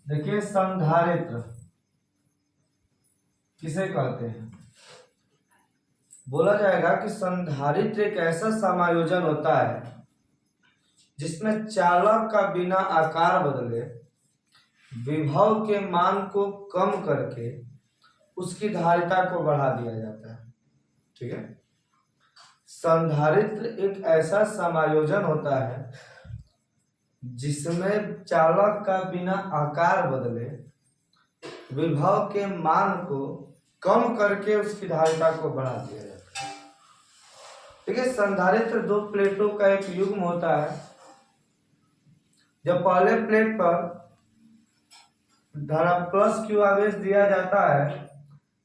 देखिए संधारित्र किसे कहते हैं? बोला जाएगा कि संधारित्र एक ऐसा समायोजन होता है जिसमें चालक का बिना आकार बदले विभव के मान को कम करके उसकी धारिता को बढ़ा दिया जाता है। ठीक है, संधारित्र एक ऐसा समायोजन होता है जिसमें चालक का बिना आकार बदले विभव के मान को कम करके उसकी धारिता को बढ़ा दिया जाता है। ठीक है, संधारित्र दो प्लेटों का एक युग्म होता है। जब पहले प्लेट पर धारा प्लस क्यू आवेश दिया जाता है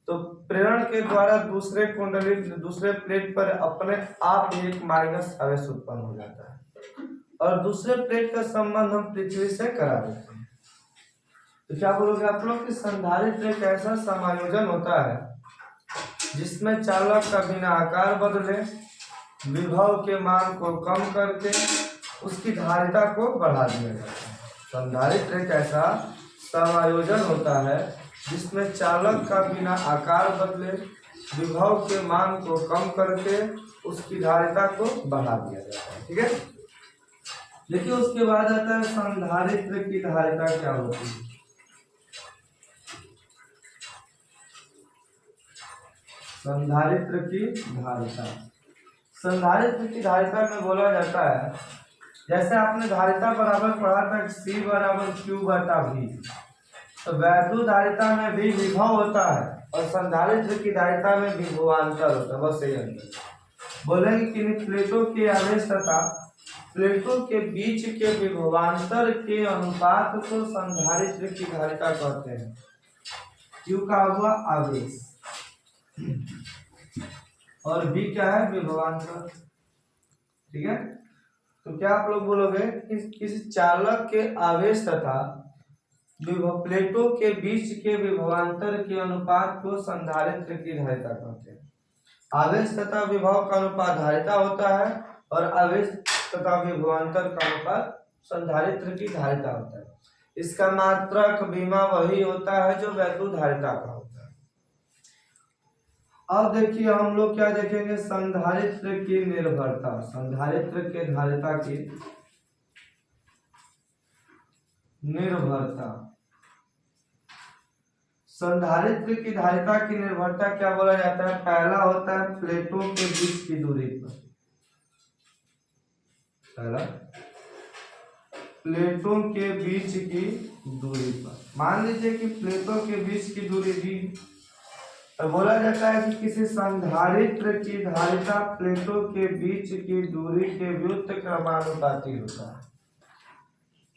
तो प्रेरण के द्वारा दूसरे कुंडली दूसरे प्लेट पर अपने आप ही एक माइनस आवेश उत्पन्न हो जाता है और दूसरे प्लेट का संबंध हम पृथ्वी से करा देते हैं। तो क्या बोलोगे आप लोग कि संधारित्र एक ऐसा समायोजन होता है जिसमें चालक का बिना आकार बदले विभव के मान को कम करके उसकी धारिता को बढ़ा दिया जाता है। संधारित्र एक ऐसा समायोजन होता है जिसमें चालक का बिना आकार बदले विभव के मान को कम करके उसकी धारिता को बढ़ा दिया जाता है। ठीक है, देखिए उसके बाद आता है संधारित्र की धारिता क्या होती है। संधारित्र की धारिता, संधारित्र की धारिता में बोला जाता है, जैसे आपने धारिता बराबर पढ़ा था C बराबर Q बटा V, तो वैद्युत धारिता में भी विभव होता है और संधारित्र की धारिता में विभवांतर होता है। बस यही अंतर। बोलेंगे कि प्लेटों के आवेश तथा प्लेटों के बीच के विभवांतर के अनुपात को संधारित्र की धारिता कहते हैं। Q का हुआ आवेश और V क्या है? विभवांतर। ठीक है, तो क्या आप लोग बोलोगे कि किसी चालक के आवेश तथा विभव प्लेटों के बीच के विभवांतर के अनुपात को संधारित्र की धारिता कहते हैं। आवेश तथा विभव का अनुपात धारिता होता है और आवेश तथा विभवांतर का अनुपात संधारित्र की धारिता होता है। इसका मात्रक बीमा वही होता है जो वैद्युत धारिता का होता है। अब देखिए हम लोग क्या देखेंगे, संधारित्र की निर्भरता। संधारित्र के धारिता की निर्भरता, संधारित्र की धारिता की निर्भरता क्या बोला जाता है? पहला होता है प्लेटों के बीच की दूरी पर। पहला प्लेटों के बीच की दूरी पर, मान लीजिए कि प्लेटों के बीच की दूरी दी, तो बोला जाता है कि किसी संधारित्र की धारिता प्लेटों के बीच की दूरी के व्युत्त क्रमानुपाती होता है।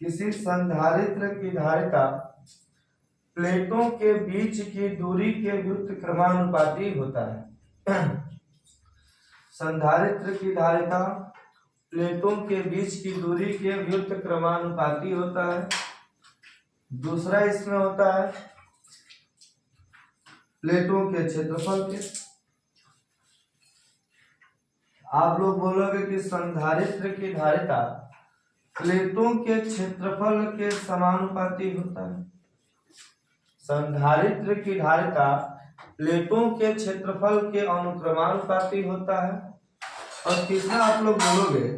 किसी संधारित्र की धारिता प्लेटों के बीच की दूरी के व्युत्त क्रमानुपाती होता है। संधारित्र की धारिता प्लेटों के बीच की दूरी के व्युत्त क्रमानुपाती होता है। दूसरा इसमें होता है प्लेटों के क्षेत्रफल के। आप लोग बोलोगे कि संधारित्र की धारिता प्लेटों के क्षेत्रफल के समानुपाती होता है। संधारित्र की धारिता प्लेटों के क्षेत्रफल के अनुक्रमानुपाती होता है। और तीसरा आप लोग बोलोगे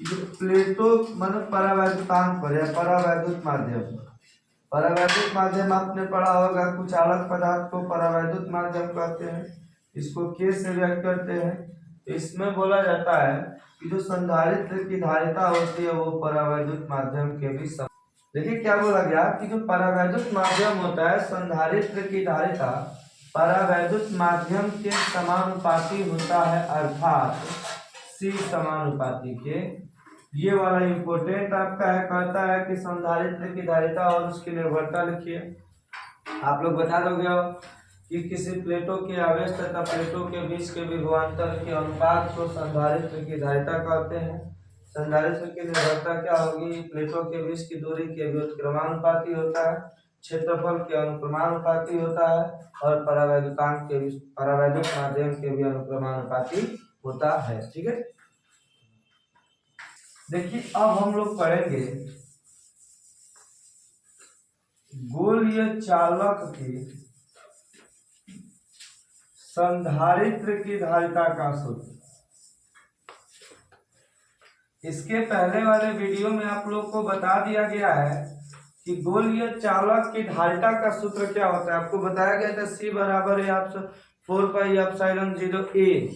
कि प्लेटों मतलब परावैद्युतांक पर या परावैद्युत माध्यम। परावैद्युत माध्यम आपने पढ़ा होगा, कुछ अलग पदार्थ को परावैद्युत माध्यम कहते हैं, इसको के से व्यक्त करते हैं। इसमें बोला जाता है कि जो संधारित्र की धारिता होती है वो परावैद्युत माध्यम के भी देखिए क्या बोला गया कि जो परावैद्युत माध्यम होता है, संधारित्र की धारिता परावैद्युत माध्यम के समानुपाती होता है, अर्थात C समानुपाती के। ये वाला इंपोर्टेंट आपका है, कहता है कि संधारित्र की धारिता और उसकी निर्भरता लिखिए। आप लोग बता दोगे कि किसी प्लेटों के आवेश तथा प्लेटों के बीच के विभवांतर के अनुपात को संधारित्र की धारिता कहते हैं। संधारित्र की निर्भरता क्या होगी? प्लेटों के बीच की दूरी के व्युत्क्रमानुपाती होता है, क्षेत्रफल के अनुक्रमानुपाती होता है और परावैद्युतांक के परावैद्युत माध्यम के भी अनुक्रमानुपाती होता है। ठीक है, देखिए अब हम लोग पढ़ेंगे गोलीय चालक के संधारित्र की धारिता का सूत्र। इसके पहले वाले वीडियो में आप लोग को बता दिया गया है कि गोलीय चालक की धारिता का सूत्र क्या होता है। आपको बताया गया था C बराबर है आप 4 पाई एप्सिलॉन 0 A।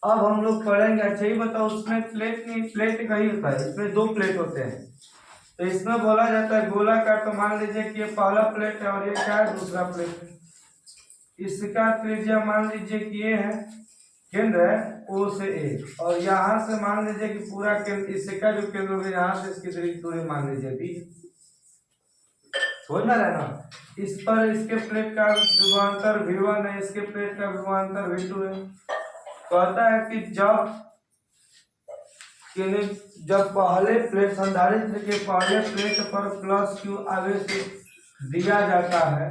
अब हम लोग पढ़ेंगे। अच्छा ही बताओ, उसमें प्लेट नहीं, प्लेट का ही होता है, इसमें 2 प्लेट होते हैं। तो इसमें बोला जाता है गोलाकार। तो मान लीजिए कि ये पहला प्लेट है और ये क्या है, दूसरा प्लेट है। इसका त्रिज्या मान लीजिए कि ये है, केंद्र है O से A, और यहाँ से मान लीजिए कि पूरा केंद्र, इसका जो केंद्र होगा यहाँ से इसकी दूरी मान लीजिए B हो ना रहना। इस पर इसके प्लेट का विभवांतर V1 है, इसके प्लेट का विभवांतर V2 है। कहता है कि जब पहले प्लेट संधारित्र के पहले प्लेट पर प्लस Q आवेश दिया जाता है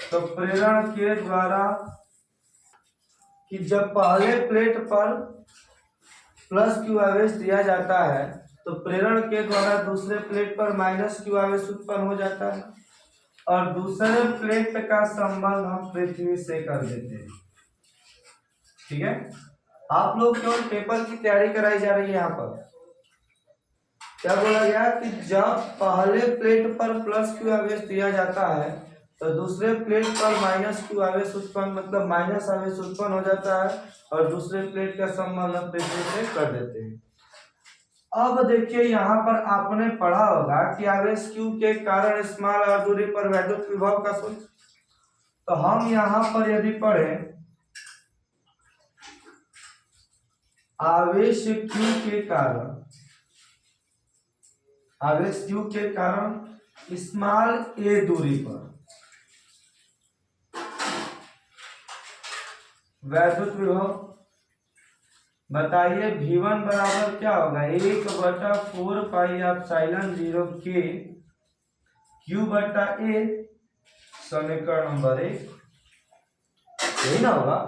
तो प्रेरण के द्वारा, कि जब पहले प्लेट पर प्लस Q आवेश दिया जाता है तो प्रेरण के द्वारा दूसरे प्लेट पर माइनस Q आवेश उत्पन्न हो जाता है, और दूसरे प्लेट का संबंध हम पृथ्वी से कर देते हैं। ठीक है, आप लोग केवल पेपर की तैयारी कराई जा रही है। यहाँ पर क्या बोला गया कि जब पहले प्लेट पर प्लस Q आवेश दिया जाता है तो दूसरे प्लेट पर माइनस Q आवेश उत्पन्न, मतलब माइनस आवेश उत्पन्न हो जाता है, और दूसरे प्लेट का संबंध हम पृथ्वी से कर देते हैं। अब देखिए यहाँ पर आपने पढ़ा होगा कि आवेश Q के कारण स्मॉल r दूरी पर वैद्युत विभव का सूत्र। तो हम यहाँ पर यदि पढ़ें आवेश Q के कारण, आवेश Q के कारण स्मॉल a दूरी पर वैद्युत विभव, बताइए V1 बराबर क्या होगा, 1/4 पाई एप्सिलॉन 0 के Q बटा A। समीकरण नंबर 1 यही ना होगा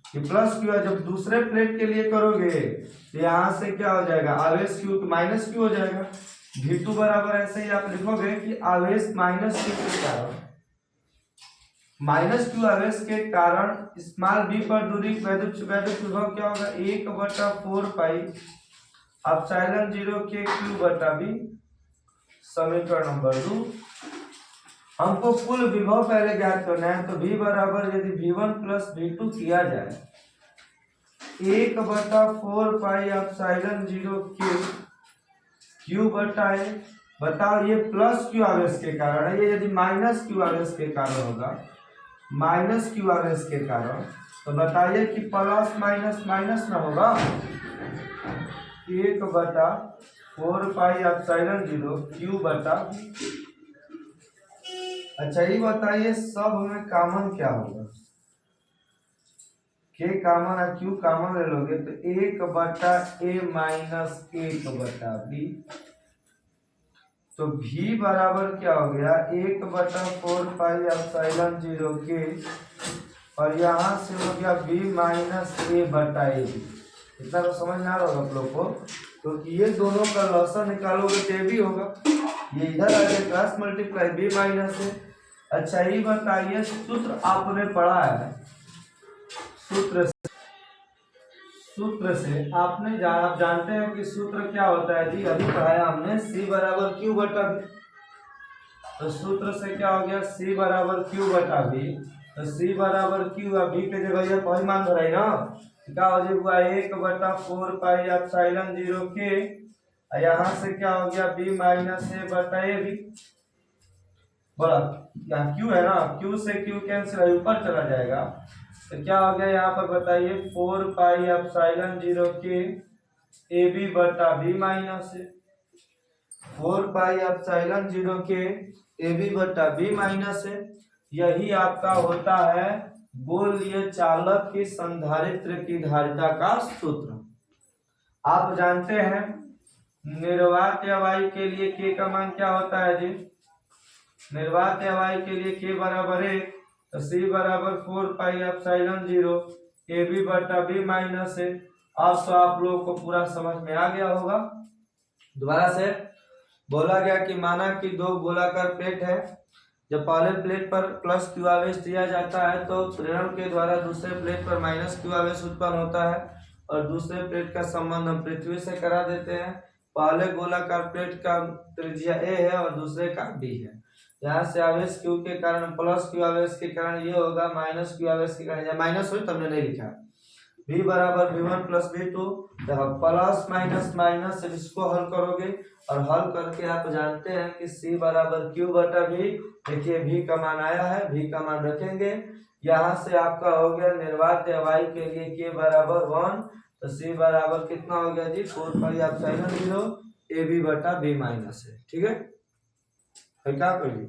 कि प्लस Q है। जब दूसरे प्लेट के लिए करोगे तो यहाँ से क्या हो जाएगा, आवेश Q माइनस Q हो जाएगा। V2 बराबर ऐसे ही आप लिखोगे कि आवेश माइनस Q के कारण, माइनस Q आवेश के कारण स्मॉल b पर दूरी वैद्युत विभव क्या होगा, 1/4 पाई एप्सिलॉन 0 के Q बटा B। समीकरण नंबर 2। हमको कुल विभव पहले ज्ञात करना है। तो V बराबर यदि V1 प्लस V2 किया जाए 1/4 पाई एप्सिलॉन 0 के Q बटा A। बताओ ये प्लस Q आवेश के कारण है, ये यदि माइनस Q आवेश के कारण होगा, माइनस Q आवेश के कारण, तो बताइए कि प्लस माइनस माइनस ना होगा, 1/4 पाई एप्सिलॉन 0 Q बटा। अच्छा ये बताइए सब में कॉमन क्या होगा, K कॉमन है, Q कॉमन ले लोगे तो 1/A माइनस 1/B। तो V बराबर क्या हो गया, 1/4 पाई एप्सिलॉन 0 के, और यहाँ से हो गया B माइनस A/A। इतना तो समझ में आ रहा होगा आप लोग को, क्योंकि ये दोनों का लॉसा निकालोगे तो भी होगा, ये इधर आके cross multiply B minus A। अच्छा ये बताइए सूत्र आपने पढ़ा है, सूत्र से आपने आप जानते हैं कि सूत्र क्या होता है जी, अभी पढ़ाया हमने, C बराबर Q बटा B। तो सूत्र से क्या हो गया, C बराबर Q बटा B। तो C बराबर Q, B के जगह ये पहली मान धराई ना, क्या हो जाएगा 1/4 पाई एप्सिलॉन 0 के, यहाँ से क्या हो गया B माइनस A/A। बोला यहाँ Q है ना, Q से Q कैंसिल, ऊपर चला जाएगा, तो क्या हो गया यहाँ पर बताइए 4 पाई एप्सिलॉन 0 के AB बटा B minus A। 4 pi epsilon 0 के AB बटा B माइनस A। यही आपका होता है गोलीय चालक की संधारित्र की धारिता का सूत्र। आप जानते हैं निर्वात अवाई के लिए K का मान क्या होता है जी, निर्वात अवाई के लिए K बराबर 1, तो C बराबर 4 पाई एप्सिलॉन 0 AB बटा B माइनस A। अब तो आप लोग को पूरा समझ में आ गया होगा। दोबारा से बोला गया कि माना कि 2 गोलाकार प्लेट है, जब पहले प्लेट पर प्लस क्यू आवेश दिया जाता है तो प्रेरण के द्वारा दूसरे प्लेट पर माइनस क्यू आवेश उत्पन्न होता है और दूसरे प्लेट का संबंध हम पृथ्वी से करा देते हैं। पहले गोलाकार प्लेट का त्रिज्या ए है और दूसरे का बी है। यहाँ से आवेश क्यू के कारण प्लस क्यू आवेश के कारण ये होगा माइनस क्यू आवेश के कारण, माइनस हो तुमने नहीं लिखा। v बराबर v1 plus v2, plus minus minus इसको हल करोगे और हल करके आप जानते हैं कि c बराबर q बटा v। देखिए v का मान आया है, v का मान रखेंगे। यहाँ से आपका हो गया निर्वात वायु के लिए k बराबर 1, तो c बराबर कितना हो गया जी 4πε0 ab बटा b माइनस है। ठीक है क्या करिए